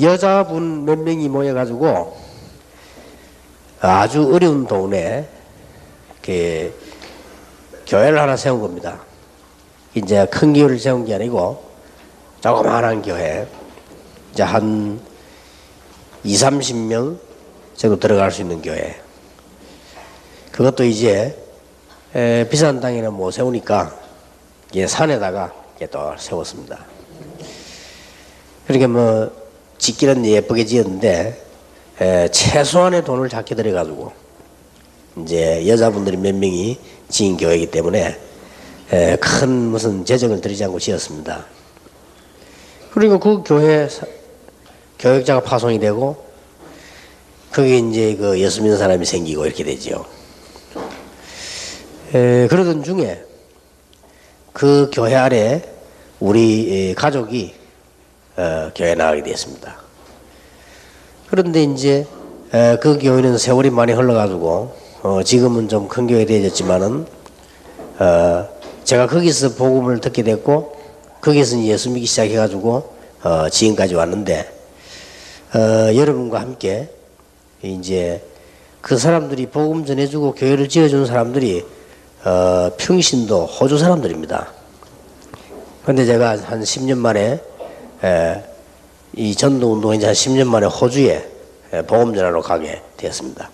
여자분 몇 명이 모여가지고 아주 어려운 동네 교회를 하나 세운 겁니다. 이제 큰 교회를 세운 게 아니고 조그마한 교회, 이제 한 20-30명 정도 들어갈 수 있는 교회. 그것도 이제 비싼 땅에는 못 세우니까 이게 산에다가 또 세웠습니다. 그러니까 뭐 짓기는 예쁘게 지었는데 최소한의 돈을 작게 들여가지고 이제 여자분들이 몇 명이 지은 교회이기 때문에 큰 무슨 재정을 들이지 않고 지었습니다. 그리고 그 교회 교역자가 파송이 되고 거기에 이제 그 예수 믿는 사람이 생기고 이렇게 되지요. 그러던 중에 그 교회 아래 우리 가족이 교회 나가게 되었습니다. 그런데 이제 그 교회는 세월이 많이 흘러가지고 지금은 좀 큰 교회 되어졌지만은 제가 거기서 복음을 듣게 됐고 거기서 예수 믿기 시작해가지고 지금까지 왔는데 여러분과 함께 이제 그 사람들이 복음 전해주고 교회를 지어준 사람들이 평신도 호주 사람들입니다. 그런데 제가 한 10년 만에 이 전도 운동에 이제 한 10년 만에 호주에 복음 전하러 가게 되었습니다.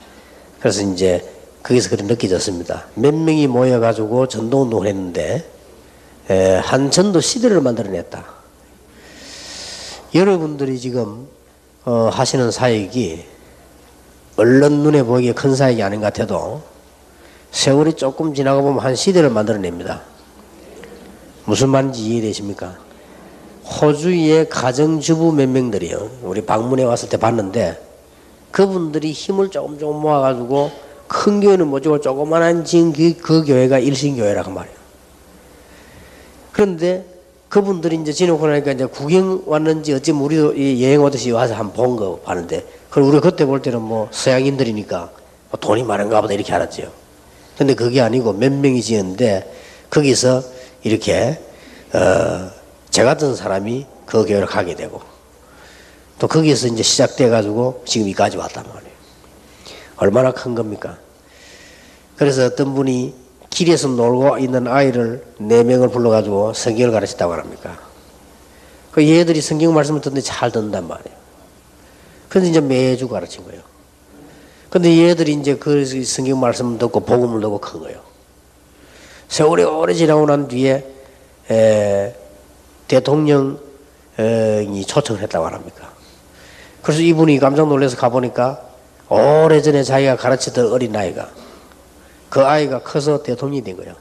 그래서 이제 거기서 그렇게 느껴졌습니다. 몇 명이 모여가지고 전도 운동을 했는데 한 전도 시대를 만들어냈다. 여러분들이 지금 하시는 사역이 얼른 눈에 보이게 큰 사역이 아닌 것 같아도 세월이 조금 지나가 보면 한 시대를 만들어냅니다. 무슨 말인지 이해되십니까? 호주의 가정주부 몇 명들이요. 우리 방문해 왔을 때 봤는데 그분들이 힘을 조금 모아가지고 큰 교회는 못지고 조그만한 지금 그 교회가 일신교회라고 말이에요. 그런데 그분들이 이제 지놓고 나니까 이제 구경 왔는지 어쩌면 우리도 여행 오듯이 와서 한번 본 거 봤는데 그럼 우리가 그때 볼 때는 뭐 서양인들이니까 돈이 많은가 보다 이렇게 알았죠. 근데 그게 아니고 몇 명이 지었는데 거기서 이렇게 저 같은 사람이 그 교회를 가게 되고 또 거기에서 이제 시작돼 가지고 지금 여기까지 왔단 말이에요. 얼마나 큰 겁니까? 그래서 어떤 분이 길에서 놀고 있는 아이를 4명을 불러가지고 성경을 가르쳤다고 합니까? 그 얘들이 성경 말씀을 듣는데 잘 듣는단 말이에요. 그래서 이제 매주 가르친 거예요. 근데 얘들이 이제 그 성경 말씀을 듣고 복음을 듣고 큰 거예요. 세월이 오래 지나고 난 뒤에 대통령이 초청을 했다고 합니까? 그래서 이분이 깜짝 놀라서 가보니까 오래전에 자기가 가르쳤던 어린아이가 그 아이가 커서 대통령이 된 거예요.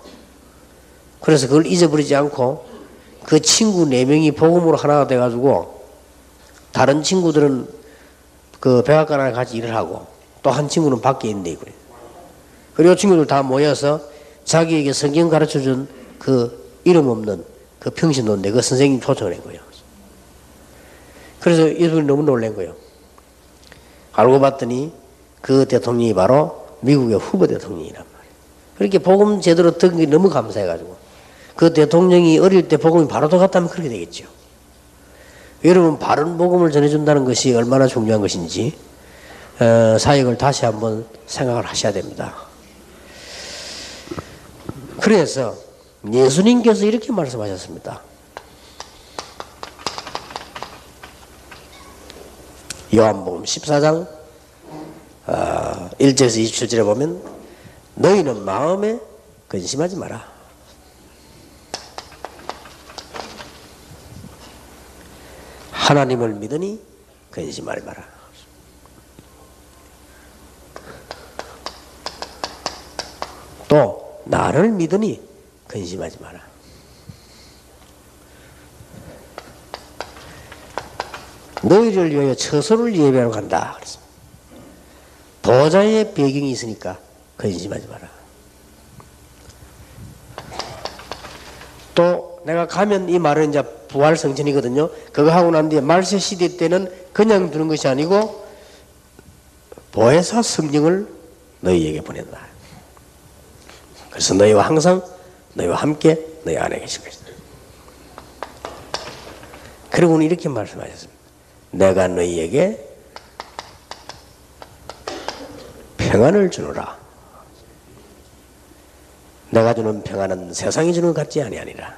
그래서 그걸 잊어버리지 않고 그 친구 4명이 복음으로 하나가 돼가지고 다른 친구들은 그 백악관에 같이 일을 하고 또 한 친구는 밖에 있는데 이거예요. 그리고 친구들 다 모여서 자기에게 성경 가르쳐준 그 이름 없는 그 평신도인데 그 선생님 초청을 한 거예요. 그래서 이분이 너무 놀란 거예요. 알고 봤더니 그 대통령이 바로 미국의 후보 대통령이란 말이에요. 그렇게 복음 제대로 듣는 게 너무 감사해가지고 그 대통령이 어릴 때 복음이 바로 들어갔다면 그렇게 되겠죠. 여러분 바른 복음을 전해준다는 것이 얼마나 중요한 것인지 사역을 다시 한번 생각을 하셔야 됩니다. 그래서 예수님께서 이렇게 말씀하셨습니다. 요한복음 14장 1절에서 27절에 보면 너희는 마음에 근심하지 마라. 하나님을 믿으니 근심하지 마라. 또 나를 믿으니 근심하지 마라. 너희를 위하여 처소를 예배하러 간다. 그랬습니다. 보좌의 배경이 있으니까 근심하지 마라. 또 내가 가면 이 말은 이제 부활성천이거든요. 그거 하고 난 뒤에 말세 시대 때는 그냥 두는 것이 아니고 보혜사 성령을 너희에게 보낸다. 그래서 너희와 항상 너희와 함께 너희 안에 계실 것이다. 그리고는 이렇게 말씀하셨습니다. 내가 너희에게 평안을 주노라. 내가 주는 평안은 세상이 주는 것 같지 아니하니라.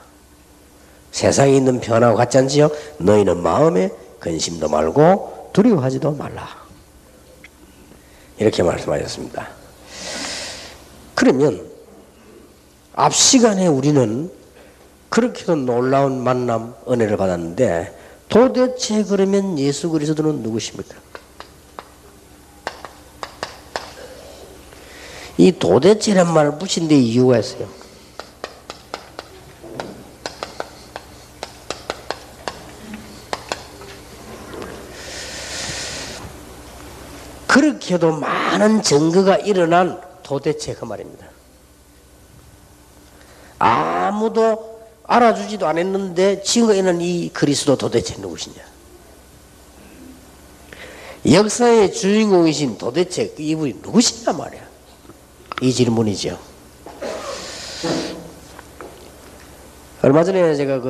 세상에 있는 평안하고 같지 않지요? 너희는 마음에 근심도 말고 두려워하지도 말라. 이렇게 말씀하셨습니다. 그러면 앞 시간에 우리는 그렇게도 놀라운 만남 은혜를 받았는데 도대체 그러면 예수 그리스도는 누구십니까? 이 도대체란 말을 붙인 데 이유가 있어요. 그렇게도 많은 증거가 일어난 도대체 그 말입니다. 아무도 알아주지도 않았는데 증거에는 이 그리스도 도대체 누구시냐? 역사의 주인공이신 도대체 이분이 누구시냐 말이야. 이 질문이죠. 얼마 전에 제가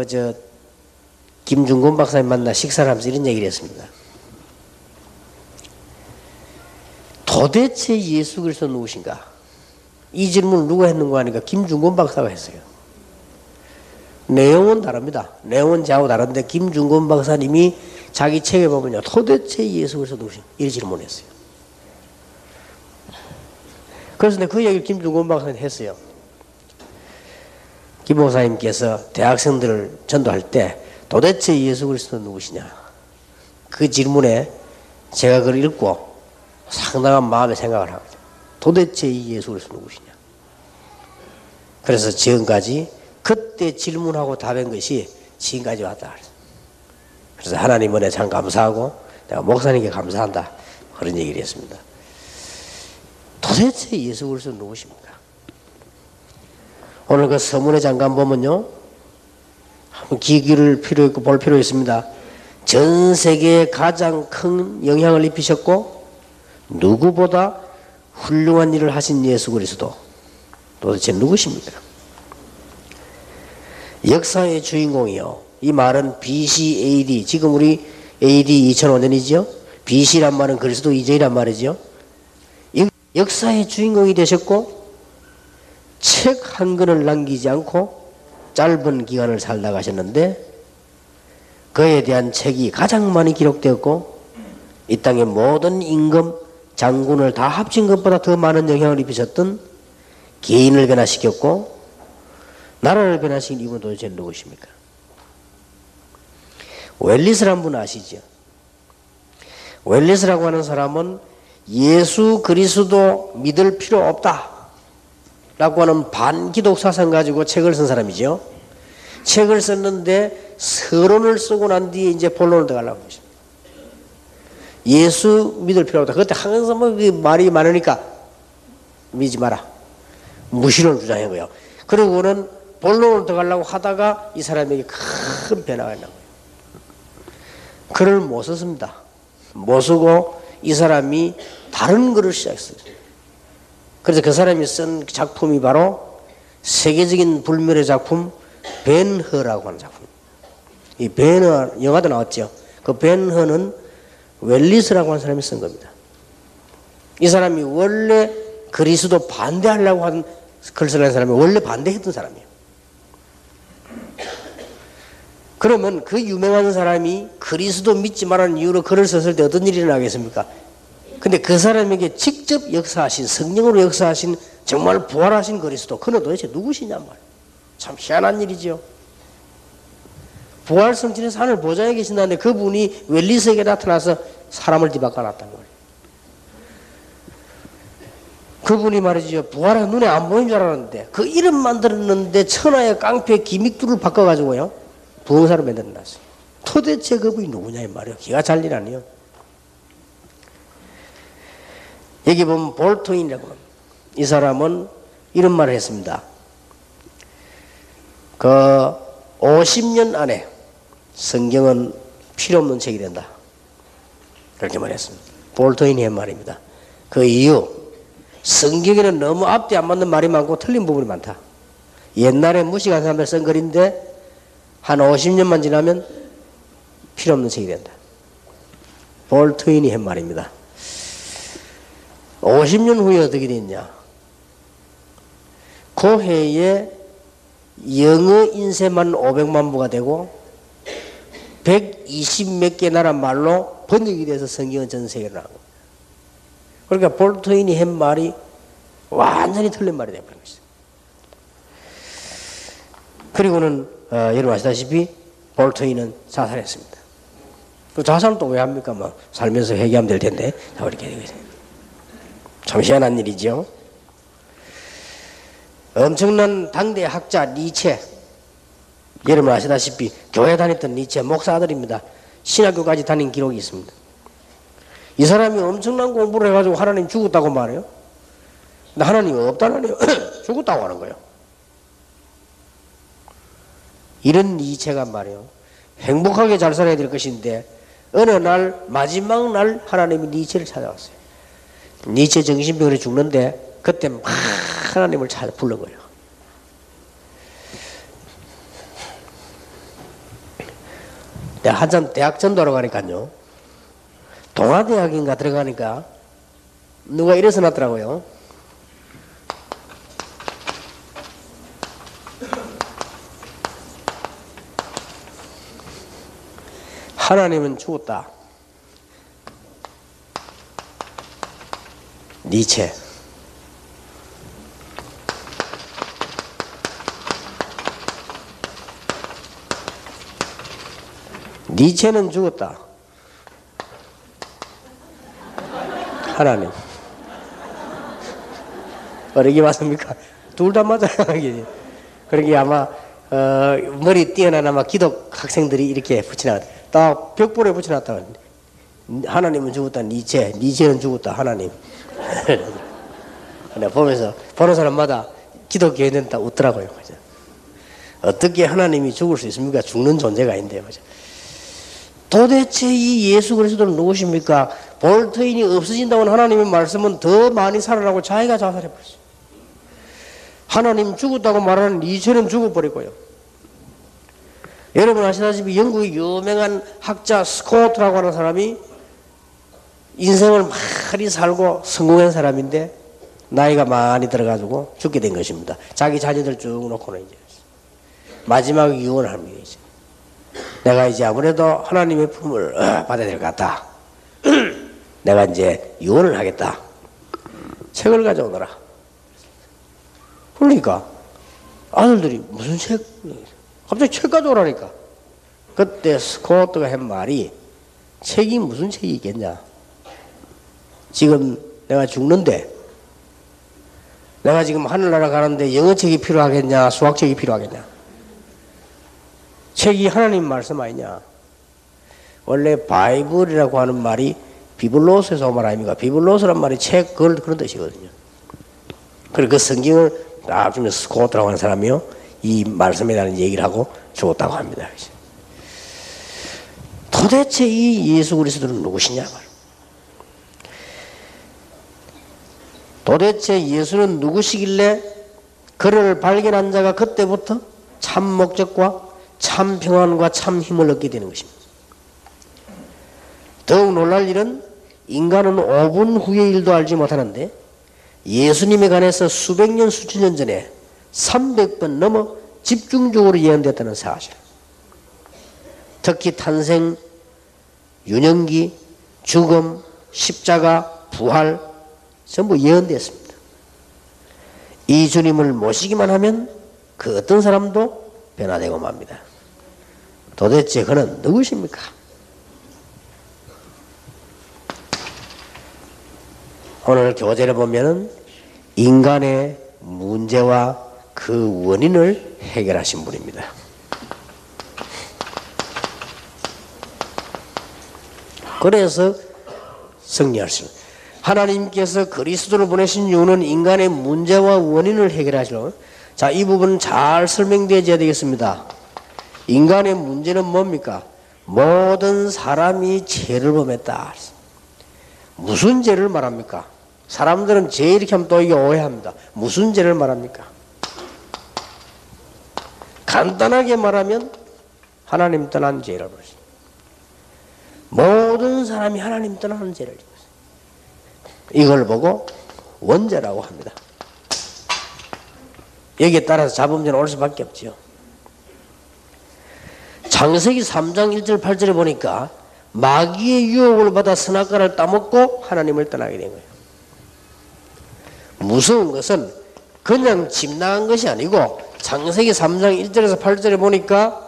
김중곤 박사님 만나 식사를 하면서 이런 얘기를 했습니다. 도대체 예수 그리스도 누구신가? 이 질문을 누가 했는가 하니까 김중곤 박사가 했어요. 내용은 다릅니다. 내용은 저하고 다른데 김중곤 박사님이 자기 책에 보면요. 도대체 예수 그리스도 누구신가? 이 질문을 했어요. 그래서 그 얘기를 김중곤 박사님 했어요. 김 목사님께서 대학생들을 전도할 때 도대체 예수 그리스도 누구시냐? 그 질문에 제가 그걸 읽고 상당한 마음의 생각을 합니다. 도대체 이 예수 그리스도 누구시냐? 그래서 지금까지 그때 질문하고 답한 것이 지금까지 왔다. 그래서 하나님 은혜 참 감사하고 내가 목사님께 감사한다. 그런 얘기를 했습니다. 도대체 예수 그리스도 누구십니까? 오늘 그 서문에 잠깐 보면요. 한번 기기를 필요 있고 볼 필요 있습니다. 전 세계에 가장 큰 영향을 입히셨고 누구보다 훌륭한 일을 하신 예수 그리스도 도대체 누구십니까? 역사의 주인공이요. 이 말은 BC, AD, 지금 우리 AD 2005년이죠. BC란 말은 그리스도 이전이란 말이죠. 역사의 주인공이 되셨고 책 한 권을 남기지 않고 짧은 기간을 살다 가셨는데 그에 대한 책이 가장 많이 기록되었고 이 땅의 모든 임금, 장군을 다 합친 것보다 더 많은 영향을 입히셨던 개인을 변화시켰고 나라를 변화시킨 이분 도대체 누구십니까? 웰리스라는 분 아시죠? 웰리스라고 하는 사람은 예수 그리스도 믿을 필요 없다 라고 하는 반기독 사상 가지고 책을 쓴 사람이죠. 책을 썼는데 서론을 쓰고 난 뒤에 이제 본론을 들어가려고 하십니다. 예수 믿을 필요 없다. 그때 항상 말이 많으니까 믿지 마라. 무신론을 주장한 거예요. 그리고는 본론을 들어가려고 하다가 이 사람에게 큰 변화가 있는 거예요. 글을 못 썼습니다. 못 쓰고 이 사람이 다른 글을 시작했어요. 그래서 그 사람이 쓴 작품이 바로 세계적인 불멸의 작품 벤허라고 하는 작품. 이 벤허 영화도 나왔죠. 그 벤허는 웰리스라고 하는 사람이 쓴 겁니다. 이 사람이 원래 그리스도 반대하려고 한 글 쓰는 사람이 원래 반대했던 사람이에요. 그러면 그 유명한 사람이 그리스도 믿지 말라는 이유로 글을 썼을 때 어떤 일이 일어나겠습니까? 근데 그 사람에게 직접 역사하신, 성령으로 역사하신 정말 부활하신 그리스도, 그는 도대체 누구시냐 말이에요. 참 희한한 일이죠. 부활 성진에서 하늘 보좌에 계신다는데 그분이 웰리스에게 나타나서 사람을 뒤바꿔 놨단 말이에요. 그분이 말이죠. 부활은 눈에 안 보이는 줄 알았는데 그 이름만 들었는데 천하의 깡패 기믹두를 바꿔가지고요. 부흥사로 만들어놨어요. 도대체 그분이 누구냐 이 말이에요. 기가 찰 일 아니에요. 여기 보면 볼트인이라고 합니다. 이 사람은 이런 말을 했습니다. 그 50년 안에 성경은 필요 없는 책이 된다. 그렇게 말했습니다. 볼트인이 한 말입니다. 그 이유, 성경에는 너무 앞뒤 안 맞는 말이 많고 틀린 부분이 많다. 옛날에 무식한 사람들 쓴 글인데 한 50년만 지나면 필요 없는 책이 된다. 볼트윈이 한 말입니다. 50년 후에 어떻게 됐냐? 그 해에 영어 인쇄만 500만 부가 되고 120 몇 개 나라 말로 번역이 돼서 성경은 전 세계로 나온 거예요. 그러니까 볼트윈이 한 말이 완전히 틀린 말이 되어버린 것이죠. 그리고는 여러분 아시다시피 볼트윈은 자살했습니다. 그 자살은 또 왜 합니까? 뭐 살면서 회개하면 될 텐데 다 이렇게 되고 있어요. 참 희한한 일이죠. 엄청난 당대 학자 니체, 여러분 아시다시피 교회 다녔던 니체 목사들입니다. 신학교까지 다닌 기록이 있습니다. 이 사람이 엄청난 공부를 해가지고 하나님 죽었다고 말해요. 근데 하나님이 없다는 죽었다고 하는 거예요. 이런 니체가 말이에요. 행복하게 잘 살아야 될 것인데 어느 날 마지막 날 하나님이 니체를 찾아왔어요. 니체 정신병으로 죽는데 그때 막 하나님을 찾아 부른 거예요. 내가 한참 대학 전도하러 가니까요. 동아대학인가 들어가니까 누가 이래서 놨더라고요. 하나님은 죽었다. 니체. 니체는 죽었다. 하나님. 어떻게 맞습니까? 둘 다 맞아요. 그러게 아마 머리 뛰어난 아마 기독 학생들이 이렇게 붙여놨다. 딱 벽돌에 붙여놨다. 하나님은 죽었다. 니체는 죽었다. 하나님. 내가 보면서 보는 사람마다 기독교인은 다 웃더라고요. 어떻게 하나님이 죽을 수 있습니까? 죽는 존재가 아닌데요. 도대체 이 예수 그리스도는 누구십니까? 볼트윈이 없어진다고 하나님의 말씀은 더 많이 살아나고 자기가 자살해버렸어요. 하나님 죽었다고 말하는 니체는 죽어버리고요. 여러분 아시다시피 영국의 유명한 학자 스코트라고 하는 사람이 인생을 많이 살고 성공한 사람인데 나이가 많이 들어가지고 죽게 된 것입니다. 자기 자녀들 쭉 놓고는 이제 마지막 유언을 합니다. 이제. 내가 이제 아무래도 하나님의 품을 받아야 될 것 같다. 내가 이제 유언을 하겠다. 책을 가져오너라. 그러니까 아들들이 무슨 책? 갑자기 책 가져오라니까. 그때 스코트가 한 말이 책이 무슨 책이 있겠냐. 지금 내가 죽는데 내가 지금 하늘나라 가는데 영어책이 필요하겠냐 수학책이 필요하겠냐. 책이 하나님 말씀 아니냐. 원래 바이블이라고 하는 말이 비블로스에서 온 말 아닙니까? 비블로스란 말이 책 그런 뜻이거든요. 그리고 그 성경을 나중에 스코트라고 하는 사람이요 이 말씀에 대한 얘기를 하고 죽었다고 합니다. 도대체 이 예수 그리스도는 누구시냐. 도대체 예수는 누구시길래 그를 발견한 자가 그때부터 참 목적과 참 평안과 참 힘을 얻게 되는 것입니다. 더욱 놀랄 일은 인간은 5분 후의 일도 알지 못하는데 예수님에 관해서 수백 년 수천 년 전에 300번 넘어 집중적으로 예언됐다는 사실. 특히 탄생, 유년기, 죽음, 십자가, 부활 전부 예언됐습니다. 이 주님을 모시기만 하면 그 어떤 사람도 변화되고 맙니다. 도대체 그는 누구십니까? 오늘 교재를 보면은 인간의 문제와 그 원인을 해결하신 분입니다. 그래서 승리할 수 있습니다. 하나님께서 그리스도를 보내신 이유는 인간의 문제와 원인을 해결하시려. 자, 이 부분은 잘 설명되어야 되겠습니다. 인간의 문제는 뭡니까? 모든 사람이 죄를 범했다. 무슨 죄를 말합니까? 사람들은 죄 이렇게 하면 또 이게 오해합니다. 무슨 죄를 말합니까? 간단하게 말하면 하나님 떠난 죄라고 그러십니다. 모든 사람이 하나님 떠나는 죄를 지었어요. 이걸 보고 원죄라고 합니다. 여기에 따라서 자범죄는 올 수밖에 없죠. 창세기 3장 1절 8절에 보니까 마귀의 유혹을 받아 선악과를 따먹고 하나님을 떠나게 된 거예요. 무서운 것은 그냥 집 나간 것이 아니고 창세기 3장 1절에서 8절에 보니까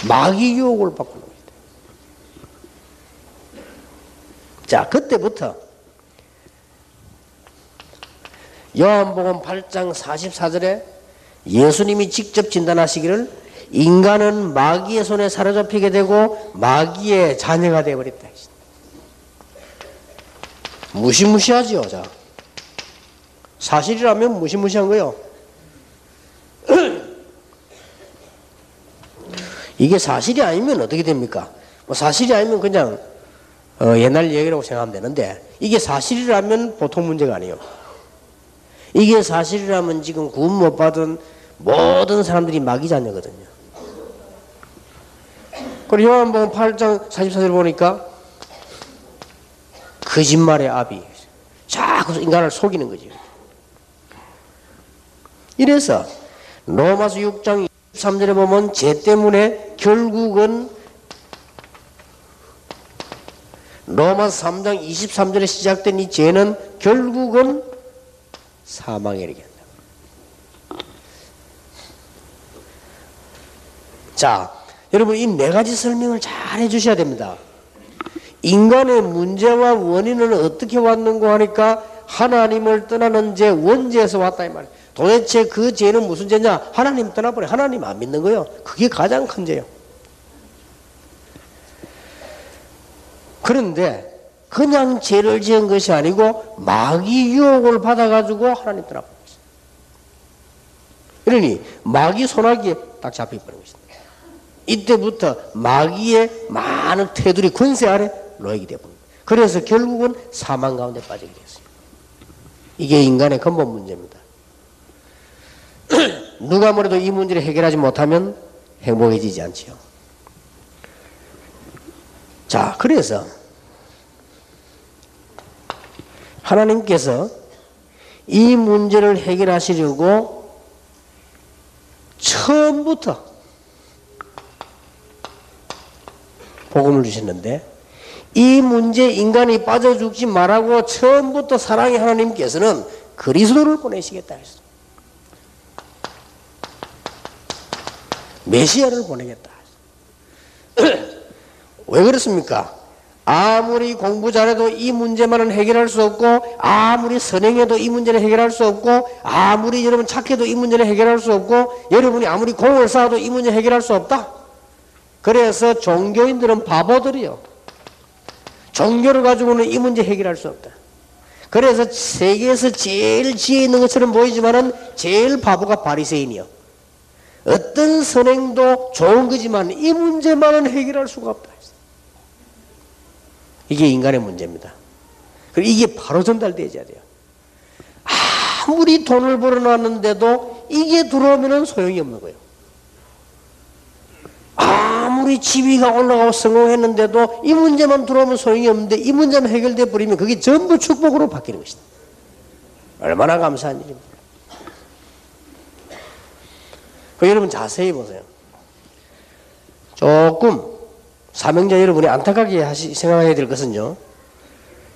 마귀 유혹을 받고 있는 겁니다. 자, 그때부터 요한복음 8장 44절에 예수님이 직접 진단하시기를 인간은 마귀의 손에 사로잡히게 되고 마귀의 자녀가 되어버렸다. 무시무시하지요. 자, 사실이라면 무시무시한 거요. 이게 사실이 아니면 어떻게 됩니까? 뭐 사실이 아니면 그냥 옛날 얘기라고 생각하면 되는데, 이게 사실이라면 보통 문제가 아니에요. 이게 사실이라면 지금 구원 못 받은 모든 사람들이 마귀 자녀거든요. 그리고 요한복음 8장 44절 보니까 거짓말의 아비, 자꾸 인간을 속이는 거지. 이래서 로마서 6장 23절에 보면 죄 때문에 결국은, 로마서 3장 23절에 시작된 이 죄는 결국은 사망에 이르게 한다. 자, 여러분 이 네 가지 설명을 잘 해주셔야 됩니다. 인간의 문제와 원인은 어떻게 왔는고 하니까 하나님을 떠나는 죄, 원죄에서 왔다 이 말이에요. 도대체 그 죄는 무슨 죄냐? 하나님 떠나버려. 하나님 안 믿는 거예요. 그게 가장 큰 죄예요. 그런데 그냥 죄를 지은 것이 아니고 마귀 유혹을 받아가지고 하나님 떠나버렸어요. 그러니 마귀 손아귀에 딱 잡혀버린 것입니다. 이때부터 마귀의 많은 테두리 권세 아래 놓이게 되어버립니다. 그래서 결국은 사망 가운데 빠지게 됐어요. 이게 인간의 근본 문제입니다. 누가 뭐래도 이 문제를 해결하지 못하면 행복해지지 않지요. 자, 그래서 하나님께서 이 문제를 해결하시려고 처음부터 복음을 주셨는데, 이 문제 인간이 빠져 죽지 말라고 처음부터 사랑의 하나님께서는 그리스도를 보내시겠다 했어요. 메시아를 보내겠다. 왜 그렇습니까? 아무리 공부 잘해도 이 문제만은 해결할 수 없고, 아무리 선행해도 이 문제는 해결할 수 없고, 아무리 여러분 착해도 이 문제는 해결할 수 없고, 여러분이 아무리 공을 쌓아도 이 문제는 해결할 수 없다. 그래서 종교인들은 바보들이요. 종교를 가지고는 이 문제 해결할 수 없다. 그래서 세계에서 제일 지혜 있는 것처럼 보이지만은 제일 바보가 바리새인이요. 어떤 선행도 좋은 거지만 이 문제만은 해결할 수가 없다. 이게 인간의 문제입니다. 그리고 이게 바로 전달되어야 돼요. 아무리 돈을 벌어놨는데도 이게 들어오면 소용이 없는 거예요. 아무리 지위가 올라가고 성공했는데도 이 문제만 들어오면 소용이 없는데 이 문제만 해결돼 버리면 그게 전부 축복으로 바뀌는 것이다. 얼마나 감사한 일입니다. 여러분 자세히 보세요. 조금 사명자 여러분이 안타깝게 생각해야 될 것은요,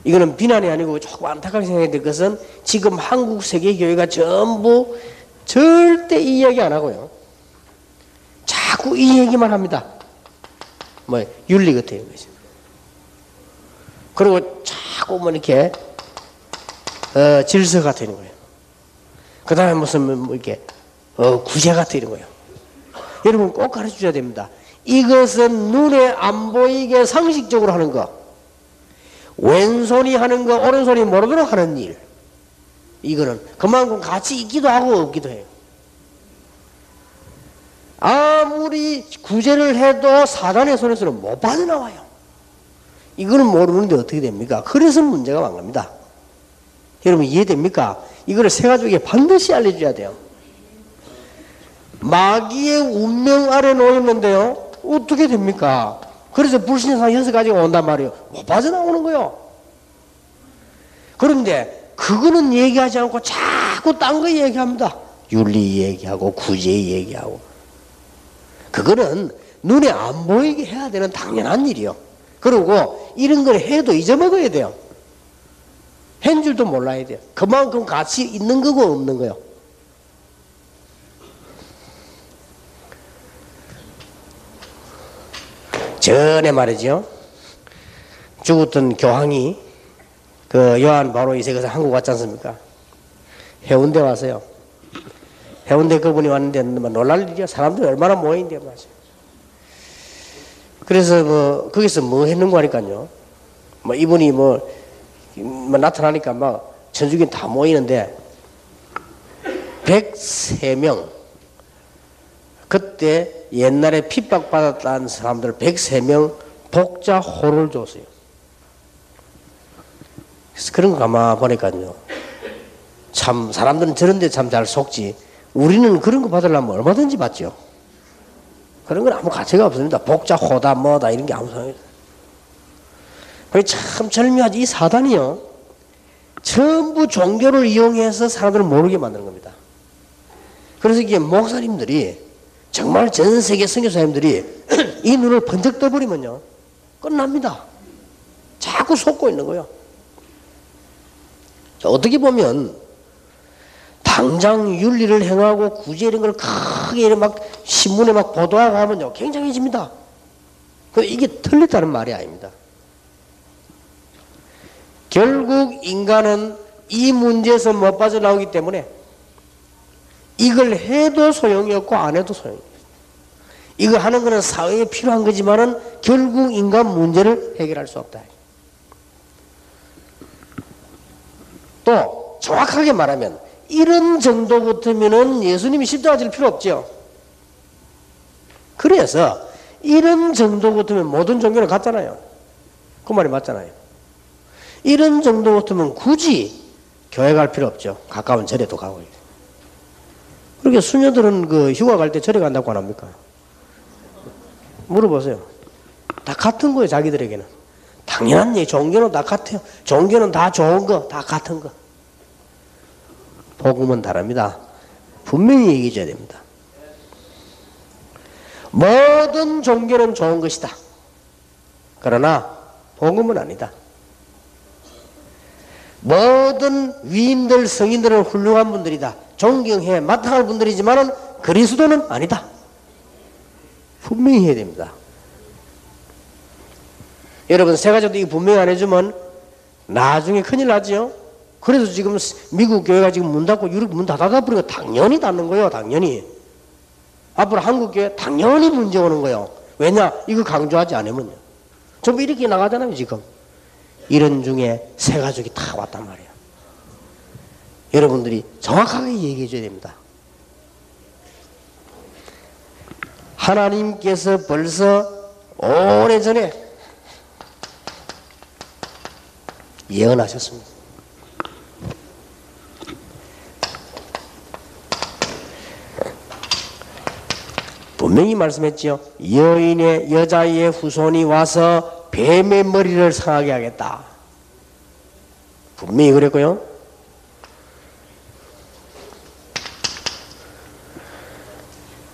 이거는 비난이 아니고 조금 안타깝게 생각해야 될 것은 지금 한국 세계교회가 전부 절대 이 이야기 안 하고요, 자꾸 이 얘기만 합니다. 뭐 윤리 같은 것이. 그리고 자꾸 뭐 이렇게 질서 같은 거예요. 그 다음에 무슨 뭐 이렇게 구제 같은 거예요. 여러분 꼭 가르쳐줘야 됩니다. 이것은 눈에 안 보이게 상식적으로 하는 거, 왼손이 하는 거 오른손이 모르도록 하는 일, 이거는 그만큼 같이 있기도 하고 없기도 해요. 아무리 구제를 해도 사단의 손에서는 못 빠져나와요. 이거는 모르는데 어떻게 됩니까? 그래서 문제가 많은 겁니다. 여러분 이해됩니까? 이거를 세가족에게 반드시 알려줘야 돼요. 마귀의 운명 아래 놓였는데요, 어떻게 됩니까? 그래서 불신의 상황 6가지가 온단 말이에요. 못 빠져나오는 거요. 그런데 그거는 얘기하지 않고 자꾸 딴 거 얘기합니다. 윤리 얘기하고 구제 얘기하고. 그거는 눈에 안 보이게 해야 되는 당연한 일이요. 그리고 이런 걸 해도 잊어먹어야 돼요. 한 줄도 몰라야 돼요. 그만큼 가치 있는 거고 없는 거요. 전에 말이죠. 죽었던 교황이 그 요한 바로 2세에서 한국 왔지 않습니까? 해운대 와서요. 해운대 그분이 왔는데 놀랄 일이야. 사람들이 얼마나 모여있는데 말이죠. 그래서 뭐 거기서 뭐 했는 거 하니까요. 뭐 이분이 뭐 나타나니까 막 천주교인 다 모이는데 103명 그때 옛날에 핍박받았다는 사람들 103명 복자호를 줬어요. 그래서 그런 거 가만 보니까요. 참 사람들은 저런데 참 잘 속지. 우리는 그런 거 받으려면 얼마든지 받죠. 그런 건 아무 가치가 없습니다. 복자호다 뭐다 이런 게 아무 상관이 없어요. 그게 참 절묘하지. 이 사단이요. 전부 종교를 이용해서 사람들을 모르게 만드는 겁니다. 그래서 이게 목사님들이 정말 전 세계 선교사님들이 이 눈을 번쩍 떠버리면요. 끝납니다. 자꾸 속고 있는 거예요. 어떻게 보면 당장 윤리를 행하고 구제 이런 걸 크게 막 신문에 막 보도하고 하면요. 굉장해집니다. 이게 틀렸다는 말이 아닙니다. 결국 인간은 이 문제에서 못 빠져나오기 때문에 이걸 해도 소용이 없고 안 해도 소용이 없어요. 이거 하는 거는 사회에 필요한 거지만은 결국 인간 문제를 해결할 수 없다. 또 정확하게 말하면 이런 정도 같으면은 예수님이 십자가 질 필요 없죠. 그래서 이런 정도 같으면 모든 종교는 같잖아요. 그 말이 맞잖아요. 이런 정도 같으면 굳이 교회 갈 필요 없죠. 가까운 절에도 가고. 그렇게 수녀들은 그 휴가 갈 때 절에 간다고 안 합니까? 물어보세요. 다 같은 거예요, 자기들에게는. 당연한 얘기. 종교는 다 같아요. 종교는 다 좋은 거, 다 같은 거. 복음은 다릅니다. 분명히 얘기해 줘야 됩니다. 모든 종교는 좋은 것이다. 그러나 복음은 아니다. 모든 위인들, 성인들은 훌륭한 분들이다. 존경해 마땅할 분들이지만은 그리스도는 아니다. 분명히 해야 됩니다. 여러분 세 가지도 이거 분명히 안 해주면 나중에 큰일 나지요. 그래서 지금 미국 교회가 지금 문 닫고 유럽 문 닫아버리고 당연히 닫는 거예요. 당연히. 앞으로 한국 교회 당연히 문제 오는 거예요. 왜냐? 이거 강조하지 않으면요. 전부 이렇게 나가잖아요 지금. 이런 중에 세 가족이 다 왔단 말이에요. 여러분들이 정확하게 얘기해 줘야 됩니다. 하나님께서 벌써 오래전에 예언하셨습니다. 분명히 말씀했지요. 여자의 후손이 와서 뱀의 머리를 상하게 하겠다. 분명히 그랬고요.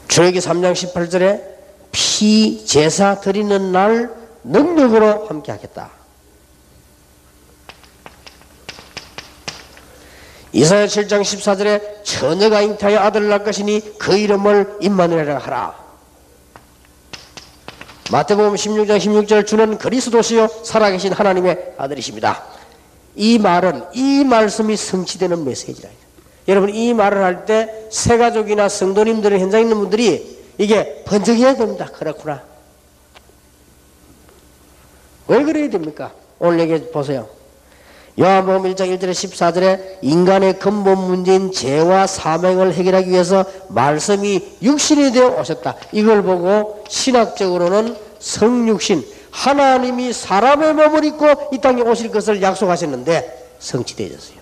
출애굽기 3장 18절에 피 제사 드리는 날 능력으로 함께 하겠다. 이사야 7장 14절에 처녀가 잉태하여 아들을 낳을 것이니 그 이름을 임마누엘이라 하라. 마태복음 16장 16절 주는 그리스도시요 살아계신 하나님의 아들이십니다. 이 말은 이 말씀이 성취되는 메시지라. 여러분 이 말을 할 때 새가족이나 성도님들 현장에 있는 분들이 이게 번쩍해야 됩니다. 그렇구나. 왜 그래야 됩니까? 오늘 얘기 보세요. 요한복음 1장 1절에 14절에 인간의 근본 문제인 죄와 사명을 해결하기 위해서 말씀이 육신이 되어 오셨다. 이걸 보고 신학적으로는 성육신, 하나님이 사람의 몸을 입고 이 땅에 오실 것을 약속하셨는데 성취되어졌어요.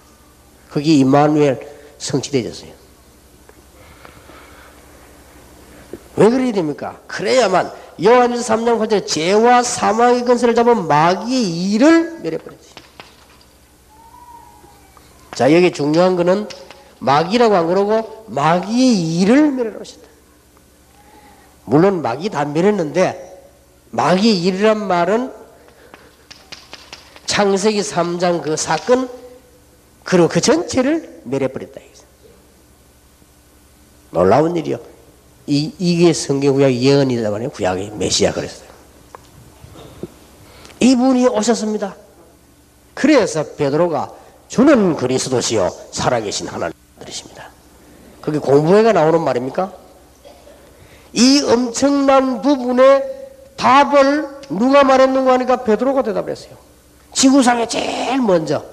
그게 임마누엘 성취되어졌어요. 왜 그래야 됩니까? 그래야만 요한일서 3장 8절에 죄와 사망의 근세를 잡은 마귀의 일을 멸해버렸지. 자, 여기 중요한 거는 마귀라고 안 그러고 마귀의 일을 멸해놓으셨다. 물론 마귀 다 멸했는데 마귀의 일이란 말은 창세기 3장 그 사건 그리고 그 전체를 멸해버렸다. 놀라운 일이요. 이게 성경구약 예언이다 말이에요. 구약의 메시아 그랬어요. 이분이 오셨습니다. 그래서 베드로가 주는 그리스도시요 살아계신 하나님이십니다. 그게 공부회가 나오는 말입니까? 이 엄청난 부분의 답을 누가 말했는가 하니까 베드로가 대답했어요. 지구상에 제일 먼저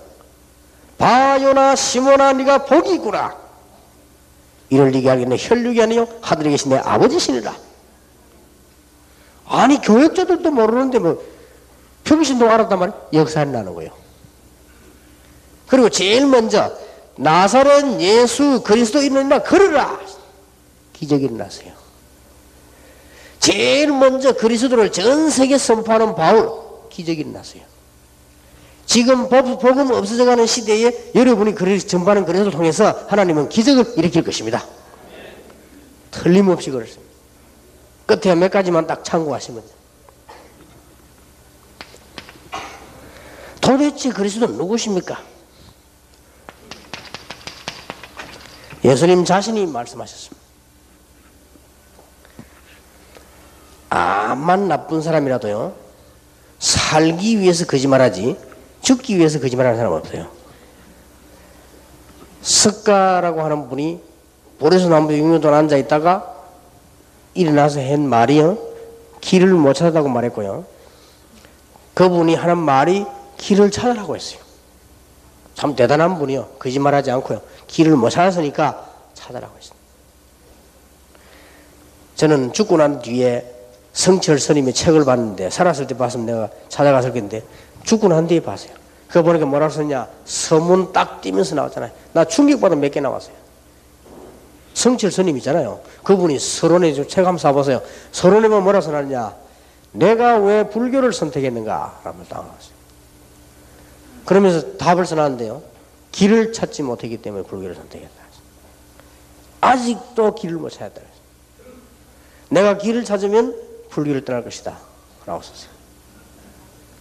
바요나 시몬아 네가 복이 있구나. 이를 네게 하겠네 혈육이 아니요 하늘에 계신 내 아버지시니라. 아니 교역자들도 모르는데 뭐 평신도 알았단 말이에요. 역사에 나는 거예요. 그리고 제일 먼저 나사렛 예수 그리스도 이름으로 걸으라. 기적이 일어났어요. 제일 먼저 그리스도를 전 세계 선포하는 바울 기적이 일어났어요. 지금 복음 없어져가는 시대에 여러분이 전파하는 그리스도를 통해서 하나님은 기적을 일으킬 것입니다. 틀림없이 그렇습니다. 끝에 몇 가지만 딱 참고하시면 돼요. 도대체 그리스도는 누구십니까? 예수님 자신이 말씀하셨습니다. 암만 나쁜 사람이라도요 살기 위해서 거짓말하지 죽기 위해서 거짓말하는 사람 없어요. 석가라고 하는 분이 보레소 나무에 6년 동안 앉아있다가 일어나서 한 말이요 길을 못 찾았다고 말했고요. 그분이 하는 말이 길을 찾으라고 했어요. 참 대단한 분이요. 거짓말하지 않고요. 길을 못 찾았으니까 찾으라고 했습니다. 저는 죽고 난 뒤에 성철 스님의 책을 봤는데 살았을 때 봤으면 내가 찾아갔을 텐데 죽고 난 뒤에 봤어요. 그거 보니까 뭐라고 썼냐 서문 딱 띄면서 나왔잖아요. 나 충격받아 몇 개 나왔어요. 성철 스님이잖아요. 그분이 서론에 책 한번 사보세요. 서론에 뭐라고 써놨냐 내가 왜 불교를 선택했는가 라고 딱 나왔어요. 그러면서 답을 써놨는데요 길을 찾지 못했기 때문에 불교를 선택했다. 아직도 길을 못 찾았다. 내가 길을 찾으면 불교를 떠날 것이다 라고 썼어요.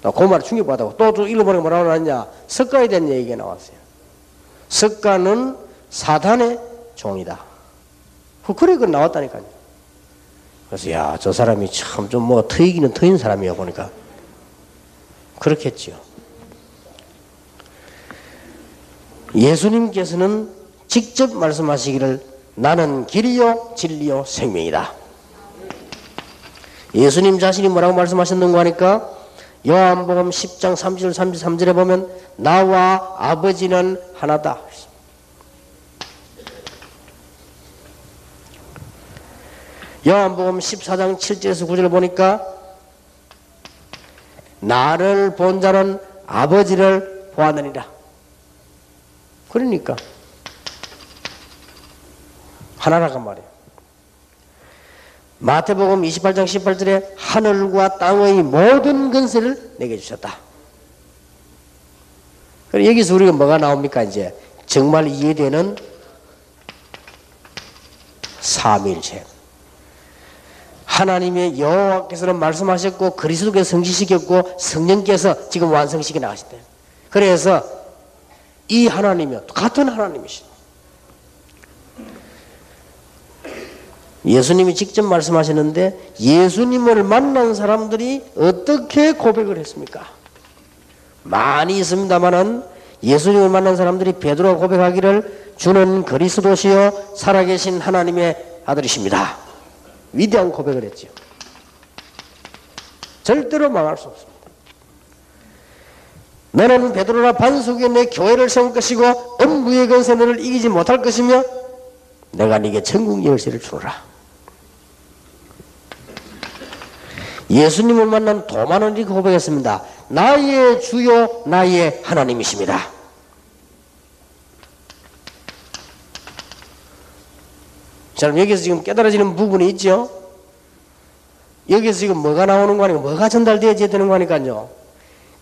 그 말에 충격받았고 또 읽어보니까 뭐라고 나왔냐 석가에 대한 얘기가 나왔어요. 석가는 사단의 종이다. 그래 그 나왔다니까요. 그래서 야 저 사람이 참 좀 뭐 터이기는 터인 사람이야 보니까 그렇겠지요. 예수님께서는 직접 말씀하시기를 나는 길이요 진리요 생명이다. 예수님 자신이 뭐라고 말씀하셨는가 하니까 요한복음 10장 30절 33절에 보면 나와 아버지는 하나다. 요한복음 14장 7절에서 9절을 보니까 나를 본 자는 아버지를 보았느니라. 그러니까 하나라고 말이에요. 마태복음 28장 18절에 하늘과 땅의 모든 근세를 내게 주셨다. 그럼 여기서 우리가 뭐가 나옵니까? 이제 정말 이해되는 삼위일체. 하나님의 여호와께서는 말씀하셨고 그리스도께서 성취시켰고 성령께서 지금 완성시켜 나가셨다. 그래서 이 하나님이요 같은 하나님이시다. 예수님이 직접 말씀하시는데 예수님을 만난 사람들이 어떻게 고백을 했습니까? 많이 있습니다만은 예수님을 만난 사람들이 베드로가 고백하기를 주는 그리스도시요 살아계신 하나님의 아들이십니다. 위대한 고백을 했죠. 절대로 망할 수 없습니다. 너는 베드로라 반석 위에 내 교회를 세울 것이고 음부의 권세 너를 이기지 못할 것이며 내가 네게 천국 열쇠를 주노라. 예수님을 만난 도마는 이렇게 고백했습니다. 나의 주요 나의 하나님이십니다. 자, 여기서 지금 깨달아지는 부분이 있죠. 여기서 지금 뭐가 나오는 거 아니고 뭐가 전달되어져야 되는 거니까요.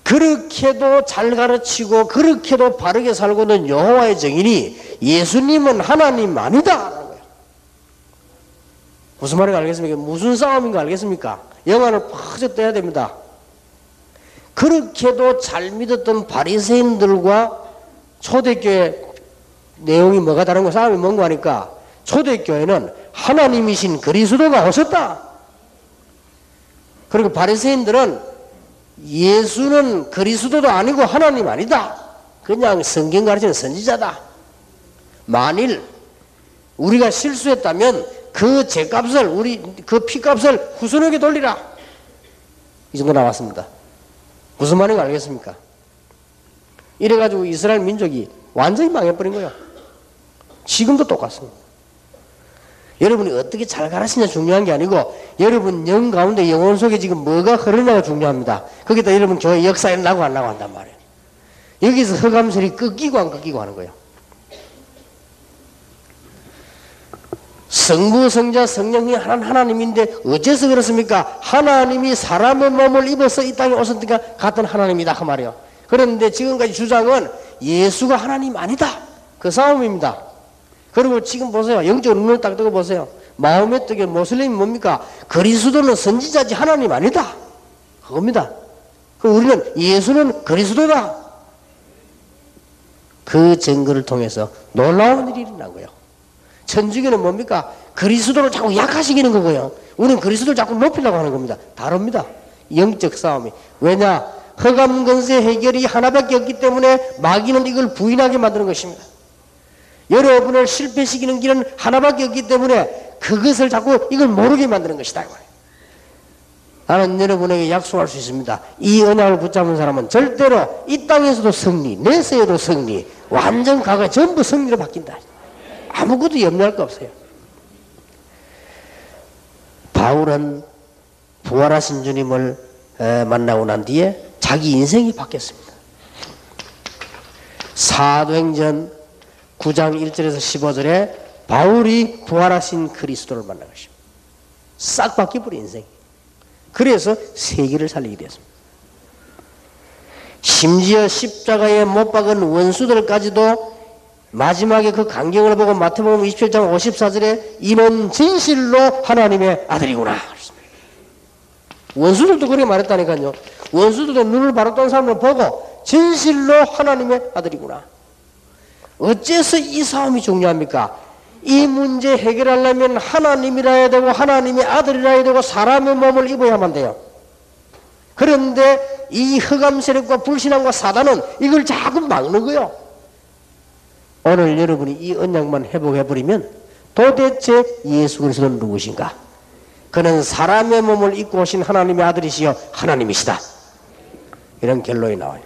그렇게도 잘 가르치고 그렇게도 바르게 살고는 여호와의 증인이 예수님은 하나님 아니다. 무슨 말인지 알겠습니까? 무슨 싸움인가 알겠습니까? 영안을 퍼져 떼야 됩니다. 그렇게도 잘 믿었던 바리새인들과 초대교회 내용이 뭐가 다른 거, 싸움이 뭔가 하니까 초대교회는 하나님이신 그리스도가 오셨다. 그리고 바리새인들은 예수는 그리스도도 아니고 하나님 아니다. 그냥 성경 가르치는 선지자다. 만일 우리가 실수했다면 그 죄값을, 우리 그 피값을 후손에게 돌리라. 이 정도 나왔습니다. 무슨 말인지 알겠습니까? 이래가지고 이스라엘 민족이 완전히 망해버린 거예요. 지금도 똑같습니다. 여러분이 어떻게 잘 가르치냐 중요한 게 아니고 여러분 영 가운데 영혼 속에 지금 뭐가 흐르냐가 중요합니다. 거기다 여러분 교회 역사에 나고 안 나고 한단 말이에요. 여기서 흑암설이 꺾이고 안 꺾이고 하는 거예요. 성부, 성자, 성령이 하나님인데 어째서 그렇습니까? 하나님이 사람의 몸을 입어서 이 땅에 오셨으니까 같은 하나님이다 그 말이에요. 그런데 지금까지 주장은 예수가 하나님 아니다. 그 싸움입니다. 그리고 지금 보세요. 영적으로 눈을 딱 뜨고 보세요. 마음의 떡에 모슬림이 뭡니까? 그리스도는 선지자지 하나님 아니다. 그겁니다. 우리는 예수는 그리스도다. 그 증거를 통해서 놀라운 일이 일어난 거예요. 천주교는 뭡니까? 그리스도를 자꾸 약화시키는 거고요. 우리는 그리스도를 자꾸 높이려고 하는 겁니다. 다릅니다. 영적 싸움이. 왜냐? 흑암근세 해결이 하나밖에 없기 때문에 마귀는 이걸 부인하게 만드는 것입니다. 여러분을 실패시키는 길은 하나밖에 없기 때문에 그것을 자꾸 이걸 모르게 만드는 것이다. 나는 여러분에게 약속할 수 있습니다. 이 언약을 붙잡은 사람은 절대로 이 땅에서도 승리, 내세에도 승리, 완전 과거에 전부 승리로 바뀐다. 아무것도 염려할 거 없어요. 바울은 부활하신 주님을 만나고 난 뒤에 자기 인생이 바뀌었습니다. 사도행전 9장 1절에서 15절에 바울이 부활하신 그리스도를 만난 것입니다. 싹 바뀌어버린 인생이. 그래서 세계를 살리게 되었습니다. 심지어 십자가에 못 박은 원수들까지도 마지막에 그 광경을 보고 마태복음 27장 54절에 이는 진실로 하나님의 아들이구나. 원수들도 그렇게 말했다니까요. 원수들도 눈을 바로 뜬 사람을 보고 진실로 하나님의 아들이구나. 어째서 이 싸움이 중요합니까? 이 문제 해결하려면 하나님이라 해야 되고 하나님의 아들이라 해야 되고 사람의 몸을 입어야만 돼요. 그런데 이 흑암 세력과 불신앙과 사단은 이걸 자꾸 막는 거예요. 오늘 여러분이 이 언약만 회복해버리면 도대체 예수 그리스도는 누구신가? 그는 사람의 몸을 입고 오신 하나님의 아들이시여 하나님이시다. 이런 결론이 나와요.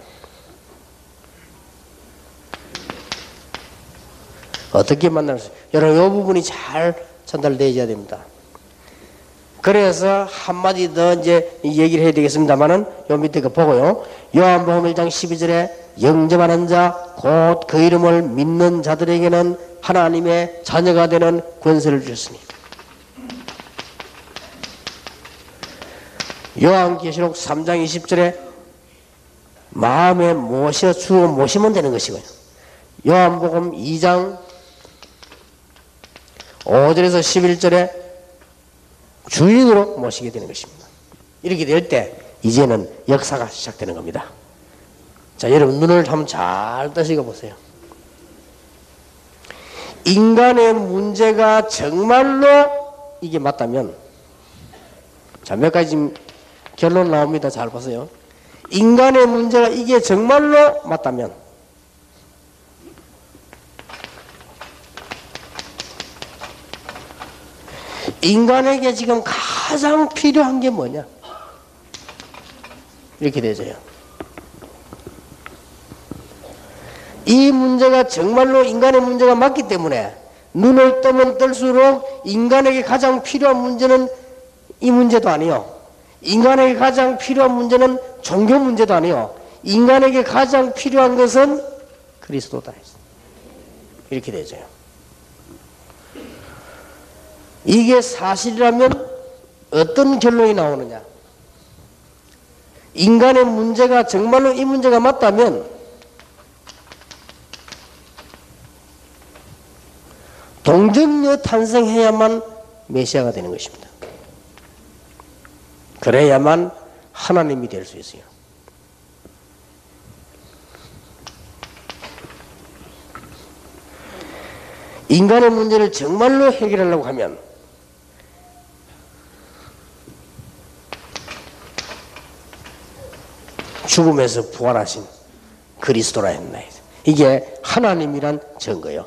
어떻게 만날 수? 여러분 이 부분이 잘 전달되어야 됩니다. 그래서 한마디 더 이제 얘기를 해야 되겠습니다만은 요 밑에 거 보고요. 요한복음 1장 12절에 영접하는 자 곧 그 이름을 믿는 자들에게는 하나님의 자녀가 되는 권세를 주셨으니. 요한계시록 3장 20절에 마음에 모셔 주어 모시면 되는 것이고요. 요한복음 2장 5절에서 11절에 주인으로 모시게 되는 것입니다. 이렇게 될 때 이제는 역사가 시작되는 겁니다. 자, 여러분 눈을 한번 잘 뜨시고 보세요. 인간의 문제가 정말로 이게 맞다면, 자, 몇 가지 지금 결론 나옵니다. 잘 보세요. 인간의 문제가 이게 정말로 맞다면 인간에게 지금 가장 필요한 게 뭐냐? 이렇게 되죠. 이 문제가 정말로 인간의 문제가 맞기 때문에 눈을 뜨면 뜰수록 인간에게 가장 필요한 문제는 이 문제도 아니요. 인간에게 가장 필요한 문제는 종교 문제도 아니요. 인간에게 가장 필요한 것은 그리스도다. 이렇게 되죠. 이게 사실이라면 어떤 결론이 나오느냐? 인간의 문제가 정말로 이 문제가 맞다면 동정녀 탄생해야만 메시아가 되는 것입니다. 그래야만 하나님이 될 수 있어요. 인간의 문제를 정말로 해결하려고 하면 죽음에서 부활하신 그리스도라 했나요? 이게 하나님이란 증거요.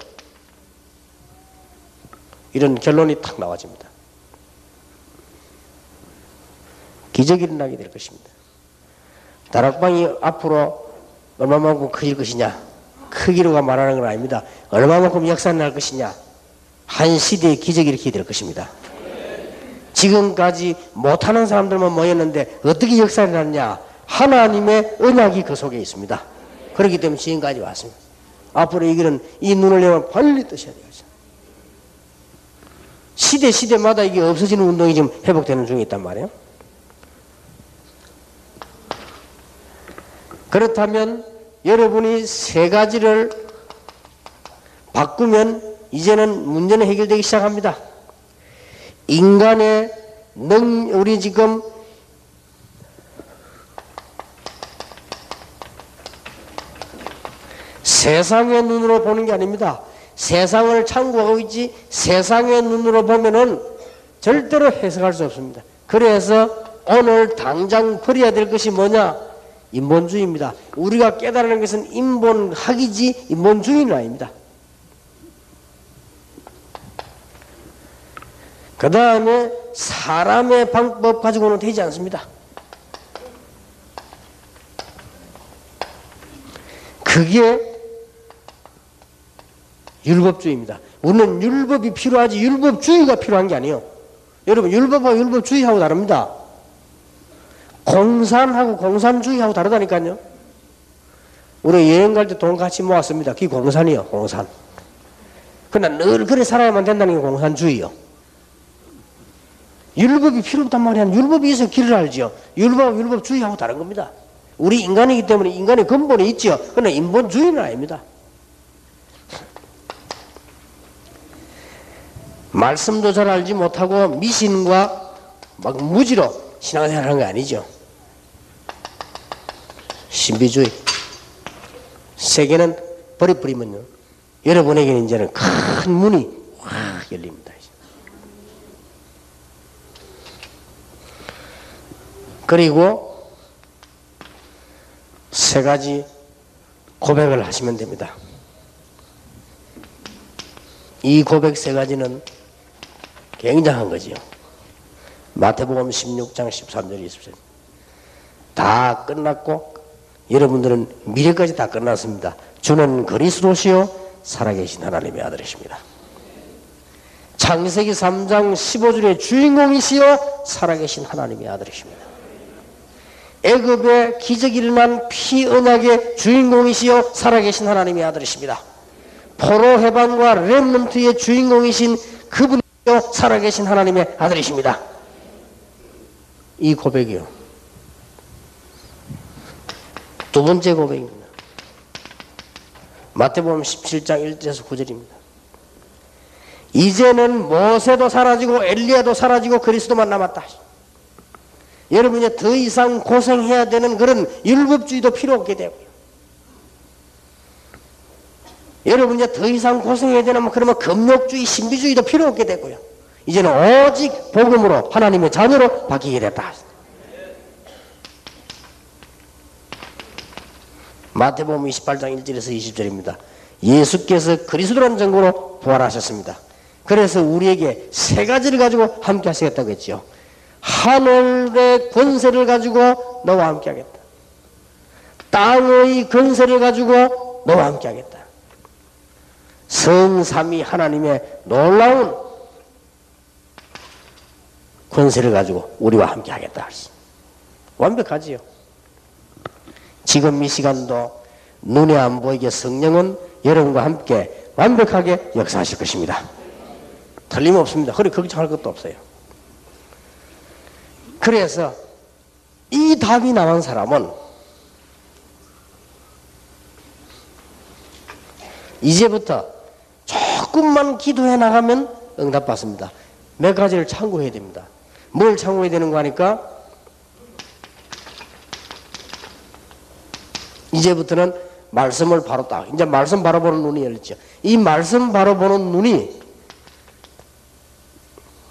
이런 결론이 탁 나와집니다. 기적이 일어나게 될 것입니다. 다락방이 앞으로 얼마만큼 커질 것이냐? 크기로가 말하는 건 아닙니다. 얼마만큼 역사가 날 것이냐? 한 시대의 기적이 일으키게 될 것입니다. 지금까지 못하는 사람들만 모였는데 어떻게 역사가 났냐? 하나님의 언약이 그 속에 있습니다. 그렇기 때문에 지금까지 왔습니다. 앞으로 이 길은 이 눈을 열면 빨리 뜨셔야 돼요. 시대마다 이게 없어지는 운동이 지금 회복되는 중에 있단 말이에요. 그렇다면 여러분이 세 가지를 바꾸면 이제는 문제는 해결되기 시작합니다. 인간의 우리 지금 세상의 눈으로 보는 게 아닙니다. 세상을 참고하고 있지 세상의 눈으로 보면은 절대로 해석할 수 없습니다. 그래서 오늘 당장 버려야 될 것이 뭐냐? 인본주의입니다. 우리가 깨달은 것은 인본학이지 인본주의는 아닙니다. 그 다음에 사람의 방법 가지고는 되지 않습니다. 그게 율법주의입니다. 우리는 율법이 필요하지 율법주의가 필요한 게 아니에요. 여러분 율법하고 율법주의하고 다릅니다. 공산하고 공산주의하고 다르다니까요. 우리 여행 갈 때 돈 같이 모았습니다. 그게 공산이요. 공산. 그러나 늘 그래 살아야만 된다는 게 공산주의요. 율법이 필요 없단 말이야. 율법이 있어야 길을 알지요. 율법하고 율법주의하고 다른 겁니다. 우리 인간이기 때문에 인간의 근본이 있지요. 그러나 인본주의는 아닙니다. 말씀도 잘 알지 못하고 미신과 막 무지로 신앙생활 하는 거 아니죠. 신비주의. 세계는 버려버리면요. 여러분에게는 이제는 큰 문이 확 열립니다. 그리고 세 가지 고백을 하시면 됩니다. 이 고백 세 가지는 굉장한 거지요. 마태복음 16장 13절 20절 다 끝났고 여러분들은 미래까지 다 끝났습니다. 주는 그리스도시요 살아계신 하나님의 아들이십니다. 창세기 3장 15절의 주인공이시요 살아계신 하나님의 아들이십니다. 애굽에 기적이 일어난 피언약의 주인공이시요 살아계신 하나님의 아들이십니다. 포로 해방과 렘넌트의 주인공이신 그분이요 살아계신 하나님의 아들이십니다. 이 고백이요. 두 번째 고백입니다. 마태복음 17장 1절에서 9절입니다. 이제는 모세도 사라지고 엘리야도 사라지고 그리스도만 남았다. 여러분 이제 더 이상 고생해야 되는 그런 율법주의도 필요 없게 되고요. 여러분 이제 더 이상 고생해야 되는 그러면 금욕주의, 신비주의도 필요 없게 되고요. 이제는 오직 복음으로 하나님의 자녀로 바뀌게 됐다. 마태복음 28장 1절에서 20절입니다. 예수께서 그리스도라는 증거로 부활하셨습니다. 그래서 우리에게 세 가지를 가지고 함께 하시겠다고 했죠. 하늘의 권세를 가지고 너와 함께 하겠다. 땅의 권세를 가지고 너와 함께 하겠다. 성삼위 하나님의 놀라운 권세를 가지고 우리와 함께 하겠다. 완벽하지요. 지금 이 시간도 눈에 안 보이게 성령은 여러분과 함께 완벽하게 역사하실 것입니다. 틀림없습니다. 그래 걱정할 것도 없어요. 그래서 이 답이 나온 사람은 이제부터 조금만 기도해 나가면 응답받습니다. 몇 가지를 참고해야 됩니다. 뭘 참고해야 되는 거 하니까 이제부터는 말씀을 바로 딱 이제 말씀 바로 보는 눈이 열렸죠. 이 말씀 바로 보는 눈이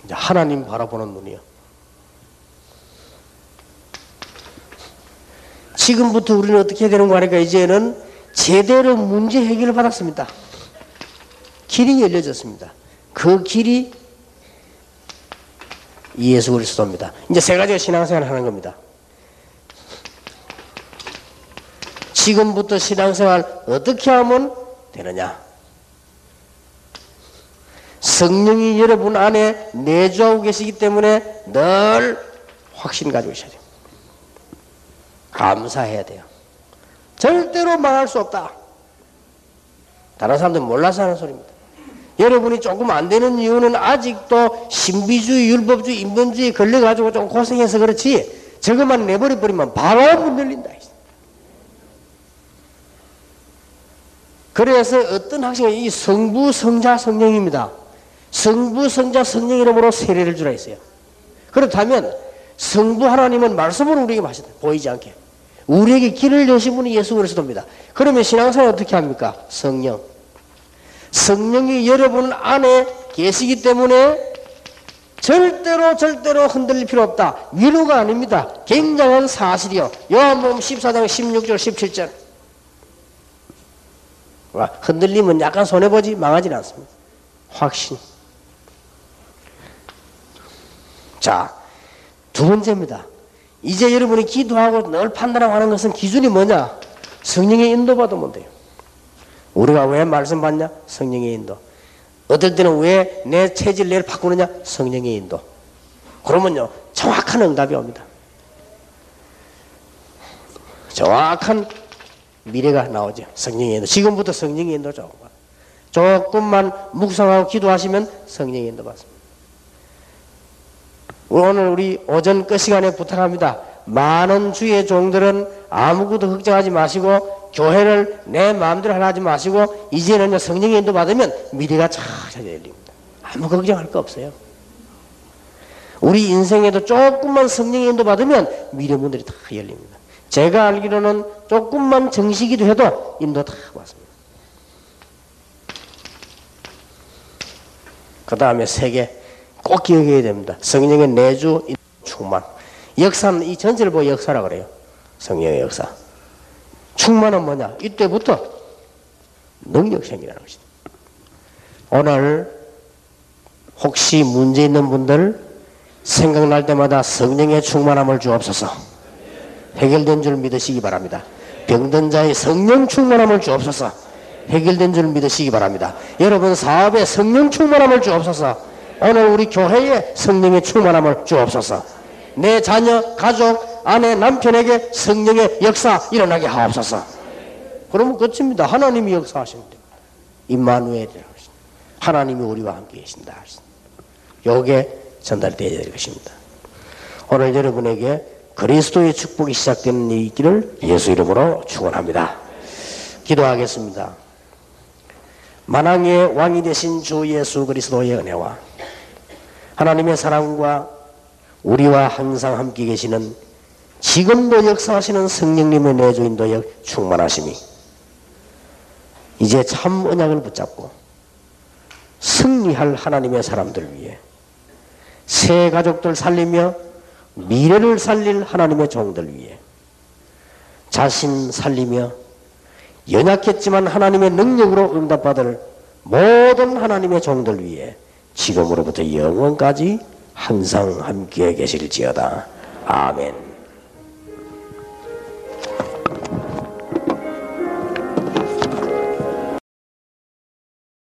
이제 하나님 바로 보는 눈이요. 지금부터 우리는 어떻게 해야 되는 거 하니까 이제는 제대로 문제 해결을 받았습니다. 길이 열려졌습니다. 그 길이 예수 그리스도입니다. 이제 세 가지가 신앙생활을 하는 겁니다. 지금부터 신앙생활 어떻게 하면 되느냐? 성령이 여러분 안에 내주하고 계시기 때문에 늘 확신 가지고 있어야 돼요. 감사해야 돼요. 절대로 망할 수 없다. 다른 사람들은 몰라서 하는 소리입니다. 여러분이 조금 안 되는 이유는 아직도 신비주의, 율법주의, 인본주의에 걸려가지고 좀 고생해서 그렇지 저것만 내버려버리면 바로 문 열린다. 그래서 어떤 학생이 이 성부, 성자, 성령입니다. 성부, 성자, 성령 이름으로 세례를 주라 했어요. 그렇다면 성부 하나님은 말씀으로 우리에게 마시다. 보이지 않게. 우리에게 길을 여신 분이 예수 그리스도입니다. 그러면 신앙생활 어떻게 합니까? 성령. 성령이 여러분 안에 계시기 때문에 절대로 흔들릴 필요 없다. 위로가 아닙니다. 굉장한 사실이요. 요한복음 14장 16절 17절. 흔들리면 약간 손해보지 망하지는 않습니다. 확신. 자, 두 번째입니다. 이제 여러분이 기도하고 늘 판단하고 하는 것은 기준이 뭐냐? 성령의 인도받으면 돼요. 우리가 왜 말씀 받냐? 성령의 인도. 어떨 때는 왜 내 체질 내를 바꾸느냐? 성령의 인도. 그러면요 정확한 응답이 옵니다. 정확한 미래가 나오죠. 성령의 인도. 지금부터 성령의 인도 조금만 묵상하고 기도하시면 성령의 인도 받습니다. 오늘 우리 오전 끝 시간에 부탁합니다. 많은 주의 종들은 아무것도 걱정하지 마시고 교회를 내 마음대로 하지 마시고 이제는 성령의 인도 받으면 미래가 잘 열립니다. 아무 걱정할 거 없어요. 우리 인생에도 조금만 성령의 인도 받으면 미래 문들이 다 열립니다. 제가 알기로는 조금만 정식기도 해도 인도 다 받습니다. 그 다음에 세 개 꼭 기억해야 됩니다. 성령의 내주, 충만. 역사는 이 전체를 보고 역사라 그래요. 성령의 역사. 충만은 뭐냐? 이때부터 능력 생기라는 것이다. 오늘 혹시 문제 있는 분들 생각날 때마다 성령의 충만함을 주옵소서. 해결된 줄 믿으시기 바랍니다. 병든 자의 성령 충만함을 주옵소서. 해결된 줄 믿으시기 바랍니다. 여러분 사업에 성령 충만함을 주옵소서. 오늘 우리 교회에 성령의 충만함을 주옵소서. 내 자녀, 가족, 아내, 남편에게 성령의 역사 일어나게 하옵소서. 그러면 끝입니다. 하나님이 역사하시면 됩니다. 임마누엘이라고 하십니다. 하나님이 우리와 함께 계신다. 요게 전달되어야 될 것입니다. 오늘 여러분에게 그리스도의 축복이 시작되는 이 길을 예수 이름으로 축원합니다. 기도하겠습니다. 만왕의 왕이 되신 주 예수 그리스도의 은혜와 하나님의 사랑과 우리와 항상 함께 계시는 지금도 역사하시는 성령님의 내주인도의 충만하심이 이제 참 언약을 붙잡고 승리할 하나님의 사람들 위해 새 가족들 살리며 미래를 살릴 하나님의 종들 위해 자신 살리며 연약했지만 하나님의 능력으로 응답받을 모든 하나님의 종들 위해 지금으로부터 영원까지 항상 함께 계실지어다. 아멘.